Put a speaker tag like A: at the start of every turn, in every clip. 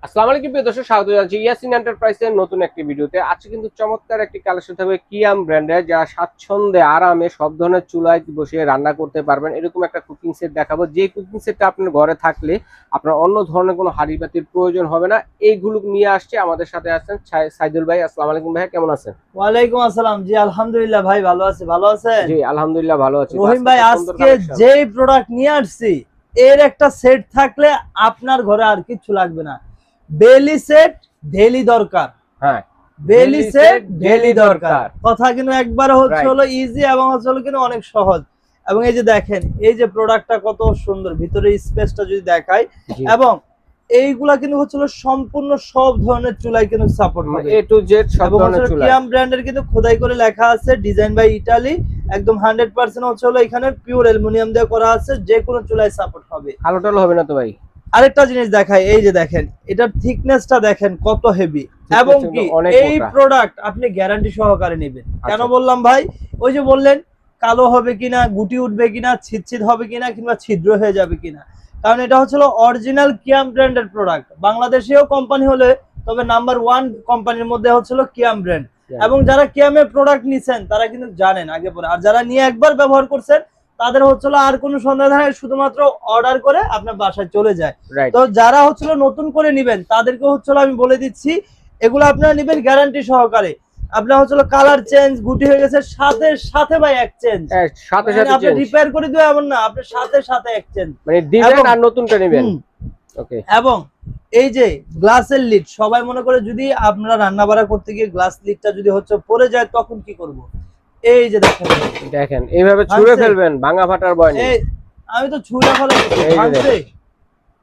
A: আসসালামু আলাইকুম প্রিয় দর্শক, স্বাগত জানাচ্ছি ইয়াসিন এন্টারপ্রাইজের নতুন একটি ভিডিওতে। আজকে কিন্তু চমৎকার একটি কালেকশন থাকবে কিয়াম ব্র্যান্ডের, যারা স্বাচ্ছন্দ্যে আরামে সব ধরনের চুলায় বসে রান্না করতে পারবেন এরকম একটা কুকিং সেট দেখাবো। যে কুকিং সেটটা আপনার ঘরে থাকলে আপনার অন্য ধরনের কোনো হাঁড়ি বাতির প্রয়োজন হবে না। এইগুলো নিয়ে আসছে আমাদের সাথে আছেন সাইদুল ভাই। আসসালামু আলাইকুম ভাই, কেমন আছেন?
B: ওয়ালাইকুম আসসালাম। জি আলহামদুলিল্লাহ ভাই, ভালো আছি। ভালো আছেন?
A: জি আলহামদুলিল্লাহ ভালো আছি।
B: রহিম ভাই, আজকে যে প্রোডাক্ট নিয়ে আসছি এর একটা সেট থাকলে আপনার ঘরে আর কিছু লাগবে না। বেলি সেট ডেইলি দরকার।
A: হ্যাঁ,
B: বেলি সেট ডেইলি দরকার কথা কিন্তু একবার হচ্ছে হলো ইজি এবং হচ্ছে হলো কিন্তু অনেক সহজ। এবং এই যে দেখেন, এই যে প্রোডাক্টটা কত সুন্দর, ভিতরে স্পেসটা যদি দেখাই, এবং এইগুলা কিন্তু হচ্ছিল সম্পূর্ণ সব ধরনের চুলাই কিন্তু সাপোর্ট করে,
A: এ টু জেড সব ধরনের চুলাই।
B: কিয়াম ব্র্যান্ডের কিন্তু খোদাই করে লেখা আছে ডিজাইন বাই ইতালি, একদম 100% হচ্ছে হলো এখানে পিওর অ্যালুমিনিয়াম দিয়ে করা আছে, যে কোনো চুলাই সাপোর্ট হবে,
A: কালো টালো হবে না তো ভাই?
B: আরেকটা জিনিস দেখাই, এই যে দেখেন এটার থিকনেসটা দেখেন কত হেভি, এবং কি এই প্রোডাক্ট আপনি গ্যারান্টি সহকারে নেবেন। কেন বললাম ভাই? ওই যে বললেন কালো হবে কিনা, গুটি উঠবে কিনা, ছিটছিট হবে কিনা, কিংবা ছিদ্র হয়ে যাবে কিনা, কারণ এটা হচ্ছে অরিজিনাল কিয়াম ব্র্যান্ডের প্রোডাক্ট। বাংলাদেশেও কোম্পানি হলে তবে নাম্বার 1 কোম্পানির মধ্যে হচ্ছিল কিয়াম ব্র্যান্ড। এবং যারা কিয়ামের প্রোডাক্ট নিছেন তারা কিন্তু জানেন আগে পরে, আর যারা নিয়ে একবার ব্যবহার করছেন তাদের হচ্ছিল আর কোনো সন্দেহ নাই, শুধুমাত্র অর্ডার করে আপনার বাসায় চলে যায়। তো যারা হচ্ছিল নতুন করে নিবেন তাদেরকে হচ্ছিল আমি বলে দিচ্ছি, এগুলো আপনারা নিবেন গ্যারান্টি সহকারে। আপনার হচ্ছিল কালার চেঞ্জ, গুটি হয়ে গেছে, সাথে সাথে ভাই এক্সচেঞ্জ, সাথে সাথে আপনি রিপেয়ার করে দিবেন এমন না, আপনি সাথে সাথে এক্সচেঞ্জ
A: মানে দিবেন আর নতুনটা নেবেন। ওকে।
B: এবং এই যে গ্লাসের লিড, সবাই মনে করে যদি আপনারা রান্না বাড়া করতে গিয়ে গ্লাস লিডটা যদি হচ্ছে পড়ে যায় তখন কি করব? এই যে দেখেন
A: এইভাবে ছুঁড়ে ফেলবেন, ভাঙা ফাটার ভয় নেই।
B: আমি তো ছুঁড়ে ফেলছি,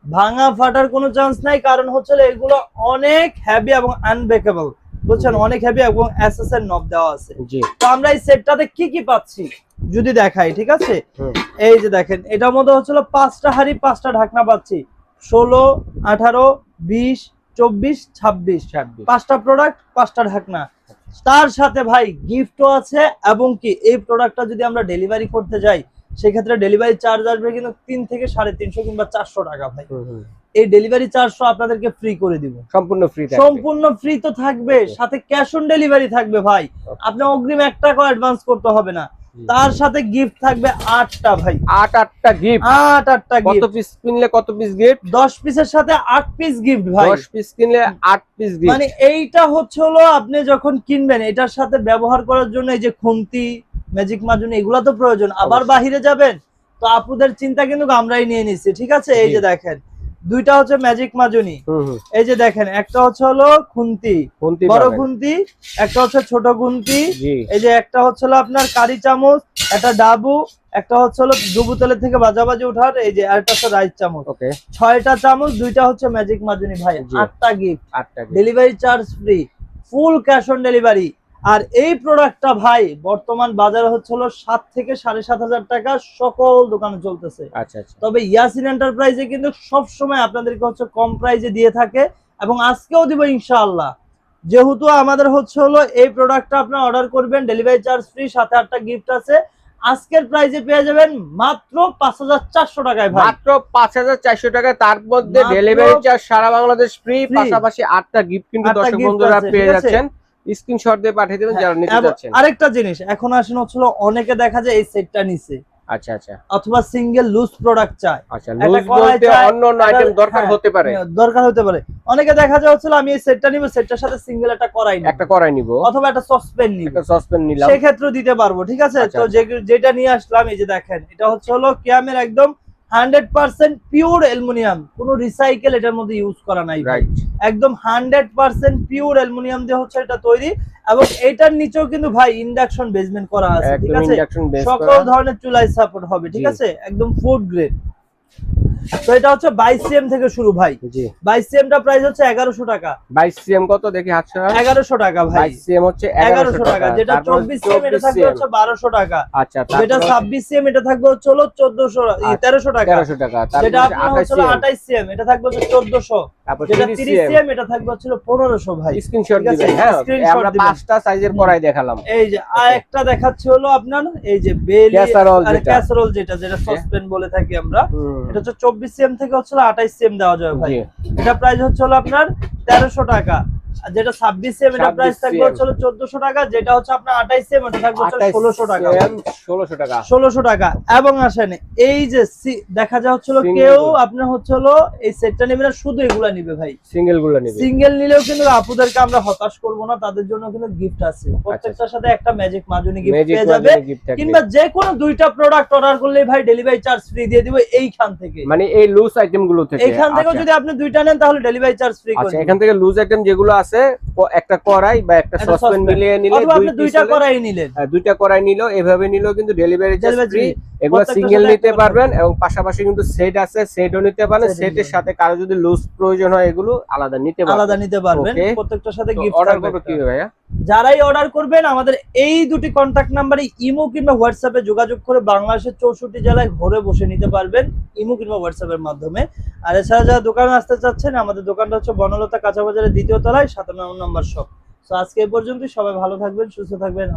B: ভাঙা ফাটার কোনো চান্স নাই, কারণ হচ্ছে এগুলো অনেক হেভি এবং আনব্রেকেবল, বুঝছেন, অনেক হেভি এবং এসএস এর নব দেওয়া আছে। তো আমরা এই সেটটাতে কি কি পাচ্ছি যদি দেখাই, ঠিক আছে? এই যে দেখেন, এটার মধ্যে হচ্ছিল 5টা হাঁড়ি 5টা ঢাকনা পাচ্ছি, 16, 18, 20, 24, 26, 5টা প্রোডাক্ট 5টা ঢাকনা। তার সাথে ভাই গিফটও আছে, এবং কি এই প্রোডাক্টটা যদি আমরা ডেলিভারি করতে যাই সেক্ষেত্রে ডেলিভারি চার্জ আসবে কিন্তু 3 থেকে 350 কিংবা 400 টাকা ভাই। এই ডেলিভারি চার্জটা আপনাদেরকে ফ্রি করে দিব, সম্পূর্ণ ফ্রি তো থাকবে, সাথে ক্যাশ অন ডেলিভারি থাকবে ভাই। আপনি অগ্রিম 1 টাকা অ্যাডভান্স করতে হবে না। তার সাথে গিফট থাকবে 8টা ভাই, 8টা গিফট। 8টা গিফট, কত পিস কিনলে কত পিস গিফট? 10 পিসের সাথে 8 পিস গিফট ভাই। 10 পিস কিনলে 8 পিস গিফট। মানে এইটা হচ্ছে হলো আপনি যখন কিনবেন এটার সাথে ব্যবহার করার জন্য এই যে খুন্তি, ম্যাজিক মাজুনি, এগুলা তো প্রয়োজন, আবার বাহিরে যাবেন তো আপুদের চিন্তা কিন্তু আমরাই নিয়ে নিছি, ঠিক আছে? এই যে দেখেন, দুইটা হচ্ছে ম্যাজিক মাজুনি, এই যে দেখেন একটা হচ্ছে হলো খুন্তি, বড় খুন্তি, একটা হচ্ছে ছোট খুন্তি, এই যে একটা হচ্ছে হলো আপনার কারি চামচ, একটা ডাবু, একটা হচ্ছে হলো ডুবু তেলের থেকে ভাজাভাজি উঠার, এই যে আরেকটা হচ্ছে রাইস চামচ। 6টা চামচ, দুইটা হচ্ছে ম্যাজিক মাজুনি ভাই। 8টা gift, delivery charge free, full cash on delivery. আর এই প্রোডাক্টটা ভাই বর্তমান বাজারে হচ্ছে হলো 7 থেকে 7,500 টাকা সকল দোকানে চলতেছে। তবে ইয়াসিন এন্টারপ্রাইজে কিন্তু সব সময় আপনাদেরকে হচ্ছে কম প্রাইসে দিয়ে থাকে, এবং আজকেও দিব ইনশাআল্লাহ। যেহেতু আমাদের হচ্ছে হলো এই প্রোডাক্টটা আপনারা অর্ডার করবেন, ডেলিভারি চার্জ ফ্রি, সাথে 8টা গিফট আছে। আজকের প্রাইসে পেয়ে যাবেন মাত্র 5,400 টাকায় ভাই,
A: মাত্র 5,400 টাকা। তার মধ্যে ডেলিভারি চার্জ সারা বাংলাদেশ ফ্রি, পাশাপাশি 8টা গিফট কিন্তু দর্শক বন্ধুরা পেয়ে যাচ্ছেন। স্ক্রিনশট দিয়ে পাঠিয়ে দেবেন যারা নিতে যাচ্ছেন।
B: আরেকটা জিনিস, এখন আসেন হচ্ছিল অনেকে দেখা যায় এই সেটটা নিছে,
A: আচ্ছা আচ্ছা,
B: অথবা সিঙ্গেল লুজ প্রোডাক্ট চায়,
A: আচ্ছা লুজ বলতে অন্য অন্য আইটেম দরকার হতে পারে,
B: অনেকে দেখা যায় হচ্ছিল আমি এই সেটটা নিব, সেটটার সাথে সিঙ্গেল একটা কড়াই নিব, অথবা একটা সসপ্যান নিলাম, সেই ক্ষেত্রে দিতে পারবো, ঠিক আছে? তো যেটা নিয়ে আসলাম, এই যে দেখেন, এটা হচ্ছে হলো কিয়ামের একদম 100% পিওর অ্যালুমিনিয়াম, কোনো রিসাইকেল এটার মধ্যে ইউজ করা নাই, একদম 100% পিওর অ্যালুমিনিয়াম দিয়ে হচ্ছে এটা তৈরি। এবং এটার নিচেও কিন্তু ভাই ইন্ডাকশন বেসমেন্ট করা আছে, ঠিক আছে? সকল ধরনের চুলাই সাপোর্ট হবে, ঠিক আছে? একদম ফুড গ্রেড। তো এটা হচ্ছে 22 সিএম থেকে শুরু ভাই। 22 সিএম টা প্রাইস হচ্ছে 1100 টাকা।
A: 22 সিএম কত দেখি? আচ্ছা
B: 1100 টাকা ভাই।
A: 22 সিএম হচ্ছে 1100 টাকা।
B: যেটা 24 সিএম এটা থাকবে হচ্ছে 1200 টাকা। আচ্ছা, যেটা 26 সিএম এটা থাকবে হচ্ছে 1300 টাকা। 1300 টাকা। যেটা আপনার হচ্ছে 28 সিএম এটা থাকবে হচ্ছে 1400। যেটা 30 সিএম এটা থাকবে হচ্ছে 1500 ভাই।
A: স্ক্রিনশট দিবেন, হ্যাঁ আমরা 5টা সাইজের কড়াই দেখালাম।
B: এই যে আরেকটা দেখাচ্ছি হলো আপনার এই যে বেলি আর ক্যাসারোল, যেটা সসপ্যান বলে থাকি আমরা, এটা হচ্ছে 24 সিএম থেকে হচ্ছে 28 সিএম দেওয়া যাবে ভাই।
A: জি।
B: এটা প্রাইস হচ্ছে আপনার 1300 টাকা। আর যেটা 26 সিএম এটা প্রাইস
A: 26
B: থাকবে হচ্ছে 1400 টাকা, যেটা হচ্ছে আপনার 28 সিএম এটা থাকবে হচ্ছে 1600 টাকা।
A: 1600 টাকা।
B: 1600 টাকা। এবং আসেন এই যে দেখা যায় হচ্ছে
A: Single
B: কেউ
A: গুলো।
B: আপনার হচ্ছে এই সেটটা নেবে না, শুধু এগুলা নিবে ভাই।
A: সিঙ্গেল গুলো নিবে।
B: সিঙ্গেল নিলেও কিন্তু আপুদেরকে আমরা হতাশ করব না, তাদের জন্য কিন্তু গিফট আছে। প্রত্যেকটার সাথে একটা ম্যাজিক মাজুনি গিফট পেয়ে যাবে, কিংবা যে কোনো দুইটা প্রোডাক্ট অর্ডার করলে ভাই ডেলিভারি চার্জ ফ্রি দিয়ে দিব এইখান থেকে।
A: মানে এই লুজ আইটেম গুলো থেকে।
B: এইখান থেকে যদি আপনি দুইটা নেন তাহলে ডেলিভারি চার্জ ফ্রি করে
A: আচ্ছা, এখান থেকে লুজ আইটেম যেগুলো আছে একটা কড়াই বা একটা সসপ্যান মিলিয়ে নিলে,
B: অথবা আপনি দুইটা কড়াই নিলেন,
A: দুইটা কড়াই নিলো, এভাবে নিলেও কিন্তু ডেলিভারি চার্জ ফ্রি। এগুলো সিঙ্গেল নিতে পারবেন এবং পাশাপাশি কিন্তু সেট আছে, সেটও নিতে পারেন। সেটের সাথে কারো যদি লুজ প্রয়োজন হয় এগুলো আলাদা নিতে পারবেন।
B: প্রত্যেকটার সাথে গিফট
A: অর্ডার
B: থাকবে।
A: করবে কি ভাইয়া?
B: যারাই অর্ডার করবেন আমাদের এই দুটি কন্টাক্ট নাম্বারে ইমো কিংবা হোয়াটসঅ্যাপে যোগাযোগ করে বাংলাদেশের 64 জেলায় ঘরে বসে নিতে পারবেন ইমো কিংবা হোয়াটসঅ্যাপের মাধ্যমে। আর এছাড়া যারা দোকানে আসতে চাচ্ছেন, আমাদের দোকানটা হচ্ছে বনলতা কাঁচা বাজারের 2য় তলায় 57 নম্বর শপ। তো আজকে এই পর্যন্তই, সবাই ভালো থাকবেন, সুস্থ থাকবেন।